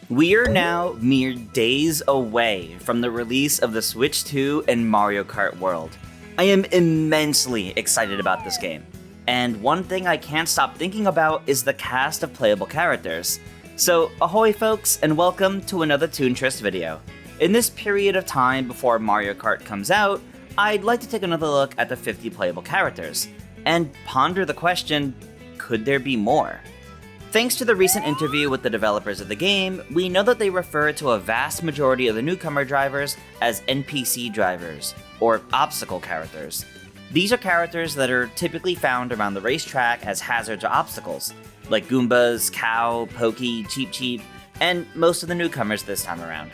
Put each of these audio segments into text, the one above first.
We're now mere days away from the release of the Switch 2 and Mario Kart World. I am immensely excited about this game. And one thing I can't stop thinking about is the cast of playable characters. So ahoy folks, and welcome to another Toontrist video. In this period of time before Mario Kart comes out, I'd like to take another look at the 50 playable characters, and ponder the question, could there be more? Thanks to the recent interview with the developers of the game, we know that they refer to a vast majority of the newcomer drivers as NPC Drivers, or obstacle characters. These are characters that are typically found around the racetrack as hazards or obstacles, like Goombas, Cow, Pokey, Cheep Cheep, and most of the newcomers this time around.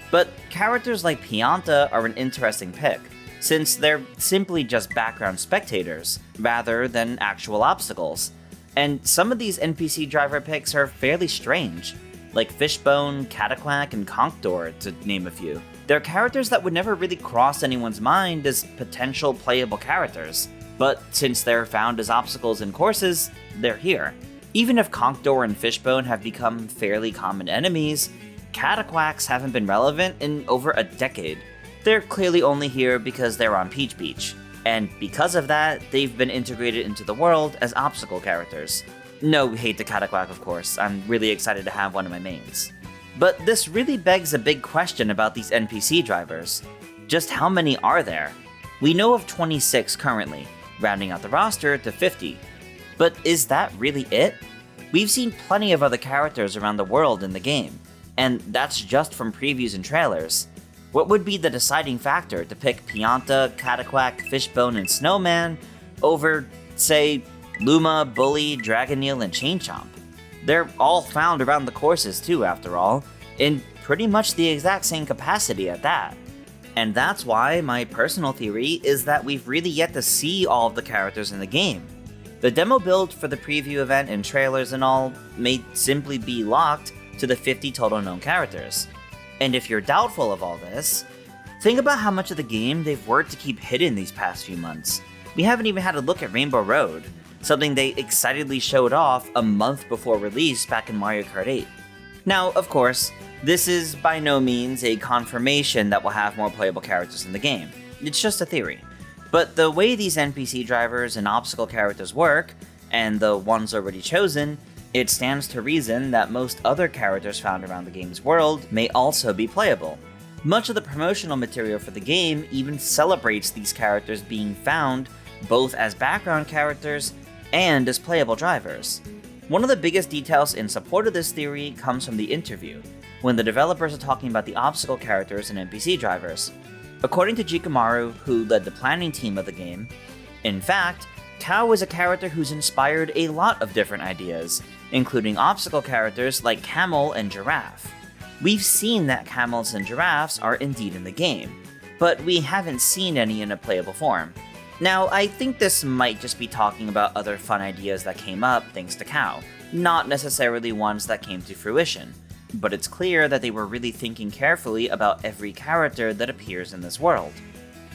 But characters like Pianta are an interesting pick, since they're simply just background spectators, rather than actual obstacles. And some of these NPC driver picks are fairly strange, like Fishbone, Cataquack, and Conkdor, to name a few. They're characters that would never really cross anyone's mind as potential playable characters, but since they're found as obstacles in courses, they're here. Even if Conkdor and Fishbone have become fairly common enemies, Cataquacks haven't been relevant in over a decade. They're clearly only here because they're on Peach Beach, and because of that, they've been integrated into the world as obstacle characters. No hate to Cataquack, of course, I'm really excited to have one of my mains. But this really begs a big question about these NPC drivers. Just how many are there? We know of 26 currently, rounding out the roster to 50. But is that really it? We've seen plenty of other characters around the world in the game, and that's just from previews and trailers. What would be the deciding factor to pick Pianta, Cataquack, Fishbone, and Snowman over, say, Luma, Bully, Dragoneel, and Chain Chomp? They're all found around the courses too, after all, in pretty much the exact same capacity at that. And that's why my personal theory is that we've really yet to see all of the characters in the game. The demo build for the preview event and trailers and all may simply be locked to the 50 total known characters. And if you're doubtful of all this, think about how much of the game they've worked to keep hidden these past few months. We haven't even had a look at Rainbow Road, something they excitedly showed off a month before release back in Mario Kart 8. Now, of course, this is by no means a confirmation that we'll have more playable characters in the game. It's just a theory. But the way these NPC drivers and obstacle characters work, and the ones already chosen, it stands to reason that most other characters found around the game's world may also be playable. Much of the promotional material for the game even celebrates these characters being found both as background characters and as playable drivers. One of the biggest details in support of this theory comes from the interview, when the developers are talking about the obstacle characters and NPC drivers. According to Jikamaru, who led the planning team of the game, in fact, Cow is a character who's inspired a lot of different ideas, including obstacle characters like Camel and Giraffe. We've seen that camels and giraffes are indeed in the game, but we haven't seen any in a playable form. Now, I think this might just be talking about other fun ideas that came up thanks to Cow, not necessarily ones that came to fruition, but it's clear that they were really thinking carefully about every character that appears in this world.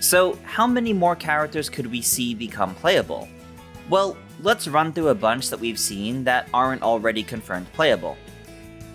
So, how many more characters could we see become playable? Well, let's run through a bunch that we've seen that aren't already confirmed playable.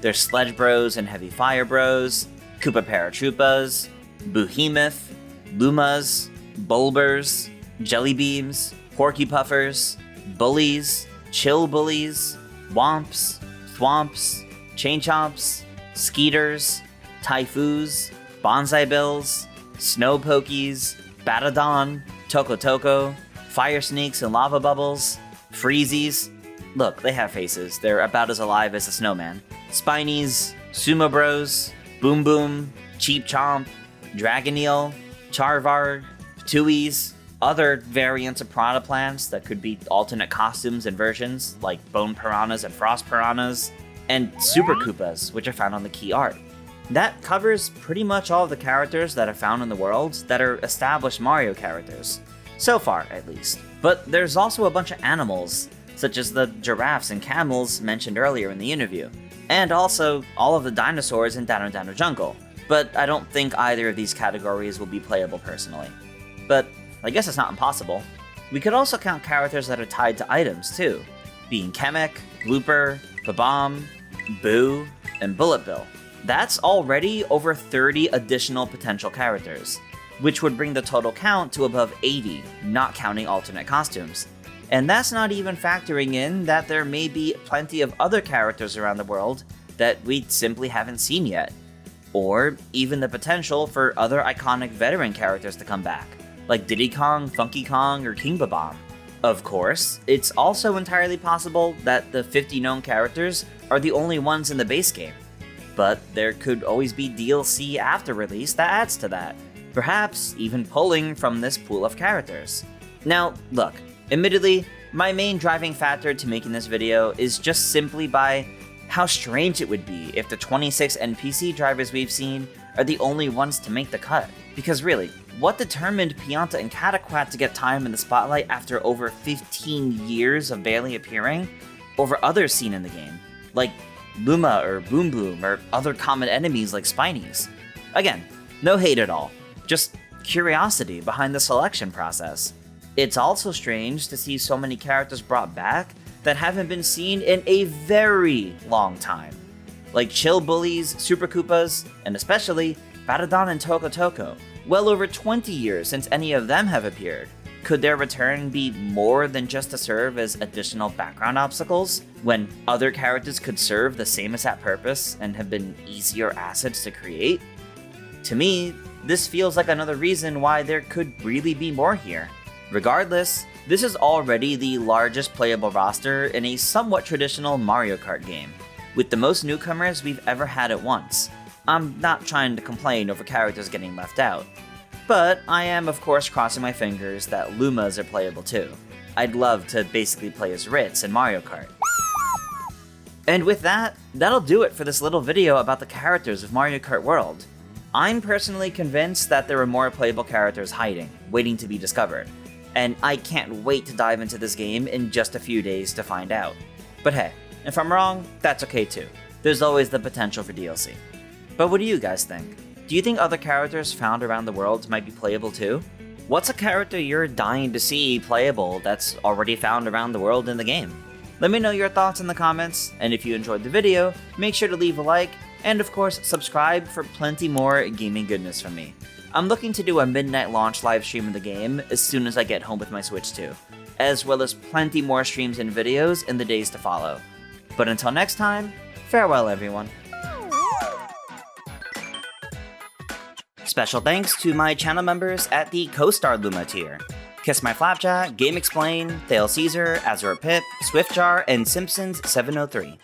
There's Sledge Bros and Heavy Fire Bros, Koopa Paratroopas, Behemoth, Lumas, Bulbers, Jelly Beams, Porky Puffers, Bullies, Chill Bullies, Womps, Thwomps, Chain Chomps, Skeeters, Typhoos, Bonsai Bills, Snow Pokies, Batadon, Toko Toko, Fire Snakes and Lava Bubbles, Freezies. Look, they have faces. They're about as alive as a snowman. Spinies, Sumo Bros, Boom Boom, Cheep Chomp, Dragoneel, Charvarg, Ptuies, other variants of piranha plants that could be alternate costumes and versions, like Bone Piranhas and Frost Piranhas, and Super Koopas, which are found on the key art. That covers pretty much all of the characters that are found in the world that are established Mario characters. So far, at least. But there's also a bunch of animals, such as the giraffes and camels mentioned earlier in the interview, and also all of the dinosaurs in Dino Dino Jungle, but I don't think either of these categories will be playable personally. But I guess it's not impossible. We could also count characters that are tied to items too, being Kamek, Looper, Babam, Boo, and Bullet Bill. That's already over 30 additional potential characters, which would bring the total count to above 80, not counting alternate costumes. And that's not even factoring in that there may be plenty of other characters around the world that we simply haven't seen yet. Or even the potential for other iconic veteran characters to come back, like Diddy Kong, Funky Kong, or King Babam. Of course, it's also entirely possible that the 50 known characters are the only ones in the base game. But there could always be DLC after release that adds to that, perhaps even pulling from this pool of characters. Now, look, admittedly, my main driving factor to making this video is just simply by how strange it would be if the 26 NPC drivers we've seen are the only ones to make the cut. Because really, what determined Pianta and Cataquat to get time in the spotlight after over 15 years of barely appearing over others seen in the game, like Luma or Boom Boom or other common enemies like Spinies? Again, no hate at all, just curiosity behind the selection process. It's also strange to see so many characters brought back that haven't been seen in a very long time, like Chill Bullies, Super Koopas, and especially Baradon and Toko Toko, well over 20 years since any of them have appeared. Could their return be more than just to serve as additional background obstacles, when other characters could serve the same exact purpose and have been easier assets to create? To me, this feels like another reason why there could really be more here. Regardless, this is already the largest playable roster in a somewhat traditional Mario Kart game, with the most newcomers we've ever had at once. I'm not trying to complain over characters getting left out, but I am of course crossing my fingers that Lumas are playable too. I'd love to basically play as Ritz in Mario Kart. And with that, that'll do it for this little video about the characters of Mario Kart World. I'm personally convinced that there are more playable characters hiding, waiting to be discovered, and I can't wait to dive into this game in just a few days to find out. But hey, if I'm wrong, that's okay too. There's always the potential for DLC. But what do you guys think? Do you think other characters found around the world might be playable too? What's a character you're dying to see playable that's already found around the world in the game? Let me know your thoughts in the comments, and if you enjoyed the video, make sure to leave a like, and of course subscribe for plenty more gaming goodness from me. I'm looking to do a midnight launch live stream of the game as soon as I get home with my Switch 2, as well as plenty more streams and videos in the days to follow. But until next time, farewell everyone. Special thanks to my channel members at the Co-Star Luma tier: Kiss My Flapjack, Game Explain, Thale Caesar, Azure Pip, Swiftjar, and Simpsons703.